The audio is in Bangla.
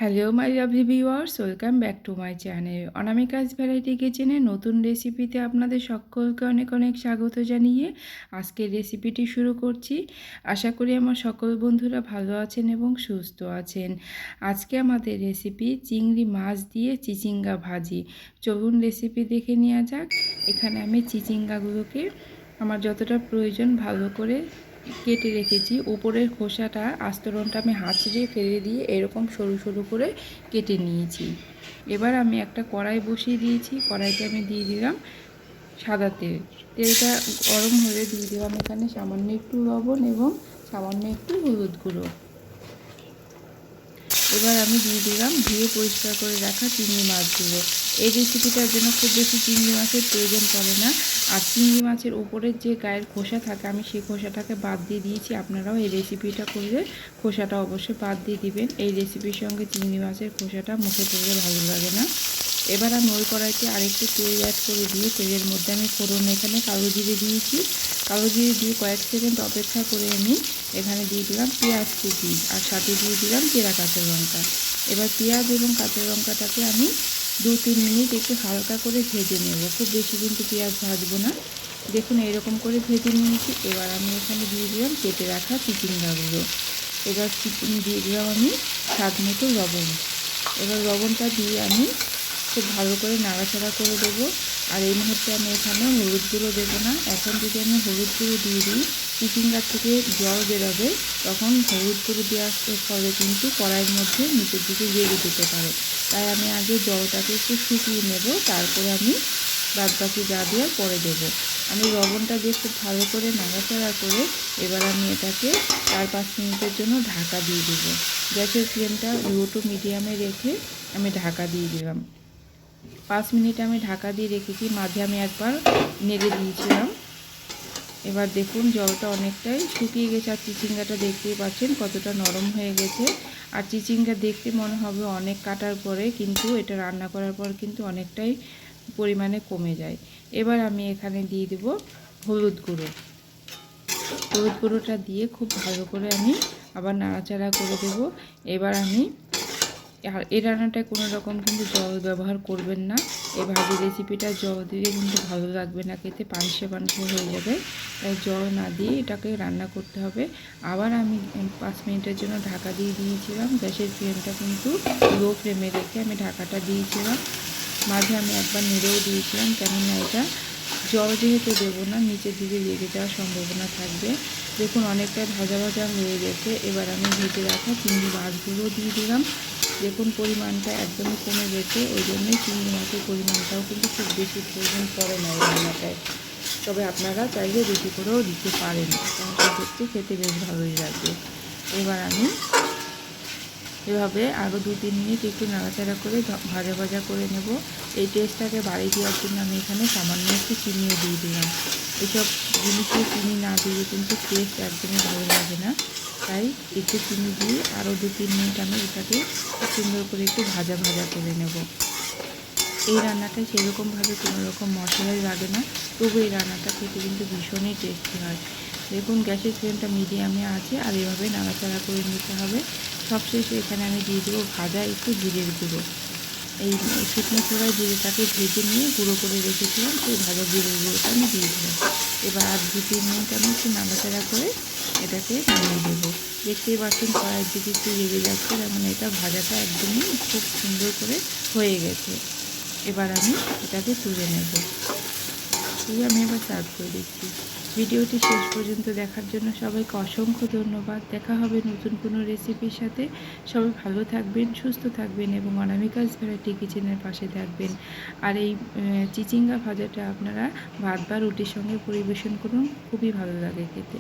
Hello my lovely viewers, welcome back to my channel Anamika's variety কিচেনে নতুন রেসিপিতে আপনাদের সকলকে অনেক অনেক স্বাগত জানিয়ে আজকের রেসিপিটি শুরু করছি। আশা করি আমার সকল বন্ধুরা ভালো আছেন এবং সুস্থ আছেন। আজকে আমাদের রেসিপি চিংড়ি মাছ দিয়ে চিচিঙ্গা ভাজি। চলুন রেসিপি দেখে নেওয়া যাক। এখানে আমি চিচিঙ্গাগুলোকে আমার যতটা প্রয়োজন ভালো করে কেটে রেখেছি। উপরের খোসাটা আস্তরণটা আমি হাঁচড়ে ফেলে দিয়ে এরকম সরু সরু করে কেটে নিয়েছি। এবার আমি একটা কড়াই বসিয়ে দিয়েছি। কড়াইতে আমি দিয়ে দিলাম সাদা তেল। তেলটা গরম হলে দিয়ে দিলাম এখানে সামান্য একটু লবণ এবং সামান্য একটু হলুদ গুঁড়ো। এবার আমি দিয়ে দিলাম ধুয়ে পরিষ্কার করে রাখা চিংড়ি মাছগুলো। এই রেসিপিটার জন্য খুব বেশি চিংড়ি মাছের প্রয়োজন পড়ে না। আর চিংড়ি মাছের উপরের যে গায়ের খোসা থাকে আমি সেই খোসাটাকে বাদ দিয়ে দিয়েছি। আপনারাও এই রেসিপিটা করলে খোসাটা অবশ্যই বাদ দিয়ে দিবেন। এই রেসিপির সঙ্গে চিংড়ি মাছের খোসাটা মুখে পড়লে ভালো লাগে না। এবার আমি ওই কড়াইতে আরেকটু তেল অ্যাড করে দিয়ে তেলের মধ্যে আমি ফোড়ন এখানে কালো জিরে দিয়েছি। কালো জিরে দিয়ে কয়েক সেকেন্ড অপেক্ষা করে আমি এখানে দিয়ে দিলাম পেঁয়াজ কুচি আর সাথে দিয়ে দিলাম চেরা কাঁচা লঙ্কা। এবার পেঁয়াজ এবং কাঁচা লঙ্কাটাকে আমি 2-3 মিনিট একটু হালকা করে ভেজে নেব। খুব বেশি কিন্তু পেঁয়াজ ভাজবো না। দেখুন এরকম করে ভেজে নিয়েছি। এবার আমি এখানে দিয়ে দিলাম কেটে রাখা চিচিঙ্গাগুলো। এবার দিয়ে দিলাম আমি স্বাদ মতো লবণ। এবার লবণটা দিয়ে আমি খুব ভালো করে নাড়াচাড়া করে দেবো। আর এই মুহূর্তে আমি এখানে হলুদ গুঁড়ো দেবো না। এখন যদি আমি হলুদ গুঁড়ো দিয়ে দিই চিচিঙ্গার থেকে জল বেরোবে, তখন হলুদ গুঁড়ো দেওয়ার ফলে কিন্তু কড়াইয়ের মধ্যে নিচের দিকে লেগে যেতে পারে। তাই আমি আগে জলটাকে একটু শুকিয়ে নেব, তারপরে আমি বাদবাকি যা দেওয়ার পরে দেবো। আমি লবণটা দিয়ে খুব ভালো করে নাড়াচাড়া করে এবার আমি এটাকে 4-5 মিনিটের জন্য ঢাকা দিয়ে দেবো। গ্যাসের ফ্লেমটা লো টু মিডিয়ামে রেখে আমি ঢাকা দিয়ে দিলাম। 5 মিনিট আমি ঢাকা দিয়ে রেখেছি। মাঝে আমি একবার নেড়ে দিয়েছিলাম। এবার দেখুন জলটা অনেকটাই শুকিয়ে গেছে আর চিচিঙ্গাটা দেখতেই পাচ্ছেন কতটা নরম হয়ে গেছে। আর চিচিঙ্গা দেখতে মনে হবে অনেক কাটার পরে, কিন্তু এটা রান্না করার পর কিন্তু অনেকটাই পরিমাণে কমে যায়। এবার আমি এখানে দিয়ে দেব হলুদ গুঁড়ো। হলুদ গুঁড়োটা দিয়ে খুব ভালো করে আমি আবার নাড়াচাড়া করে দেব। এবার আমি এই রান্নাটায় কোনো রকম কিন্তু জল ব্যবহার করবেন না। এই ভাজি রেসিপিটা জল দিলে কিন্তু ভালো লাগবে না, খেতে পানসে পানসে হয়ে যাবে। তাই জল না দিয়ে এটাকে রান্না করতে হবে। আবার আমি 5 মিনিটের জন্য ঢাকা দিয়ে দিয়েছিলাম। গ্যাসের ফ্লেমটা কিন্তু লো ফ্লেমে রেখে আমি ঢাকাটা দিয়েছিলাম। মাঝে আমি একবার নেড়েও দিয়েছিলাম, কেননা এটা জল যেহেতু দেবো না নিচের দিকে লেগে যাওয়ার সম্ভাবনা থাকবে। দেখুন অনেকটা ভাজা ভাজা হয়ে গেছে। এবার আমি ভেজে রাখা চিংড়ি মাছগুলো দিয়ে দিলাম। দেখুন পরিমাণটা একদমই কমে গেছে, ওই জন্যই চিংড়ি মাছের পরিমাণটাও কিন্তু খুব বেশি প্রয়োজন পড়ে না এই রান্নাটায়। তবে আপনারা চাইলে বেশি করেও দিতে পারেন, কারণ সেক্ষেত্রে খেতে বেশ ভালোই লাগবে। এবার আমি এভাবে আরও 2-3 মিনিট একটু নাড়াচাড়া করে ভাজা ভাজা করে নেব। এই টেস্টটাকে বাড়িয়ে দেওয়ার জন্য আমি এখানে সামান্য একটু চিনিও দিয়ে দিলাম। এসব জিনিসে চিনি না দিয়ে কিন্তু টেস্ট একদমই ভালো লাগে না। তাই একটু চিনি দিয়ে আরও 2-3 মিনিট আমি এটাকে খুব সুন্দর করে একটু ভাজা ভাজা করে নেব। এই রান্নাটা সেরকমভাবে কোনো রকম মশলাই লাগে না, তবু এই রান্নাটা খেতে কিন্তু ভীষণই টেস্টি হয়। দেখুন গ্যাসের ফ্লেমটা মিডিয়ামে আছে আর এভাবে নাড়াচাড়া করে নিতে হবে। সবশেষে এখানে আমি দিয়ে দেবো ভাজা একটু জিরের গুঁড়ো। এই শুকনো খোলায় জিরেটাকে ভেজে নিয়ে গুঁড়ো করে রেখেছিলাম, সেই ভাজা জিরের গুঁড়োটা আমি দিয়ে দিলাম। এবার আর 2-3 মিনিট আমি একটু নাড়াচাড়া করে এটাকে নামিয়ে দেবো। দেখতেই পাচ্ছেন কড়াইয়ের দিকে একটু লেগে যাচ্ছে, যেমন এটা ভাজাটা একদমই খুব সুন্দর করে হয়ে গেছে। এবার আমি এটাকে তুলে নেব। তুলে আমি এবার সার্ভ করে দিচ্ছি। ভিডিওটি শেষ পর্যন্ত দেখার জন্য সবাইকে অসংখ্য ধন্যবাদ। দেখা হবে নতুন কোনো রেসিপির সাথে। সবাই ভালো থাকবেন, সুস্থ থাকবেন এবং অনামিকাস ভ্যারাইটি কিচেনের পাশে থাকবেন। আর এই চিচিঙ্গা ভাজাটা আপনারা ভাত বা রুটির সঙ্গে পরিবেশন করুন, খুবই ভালো লাগে খেতে।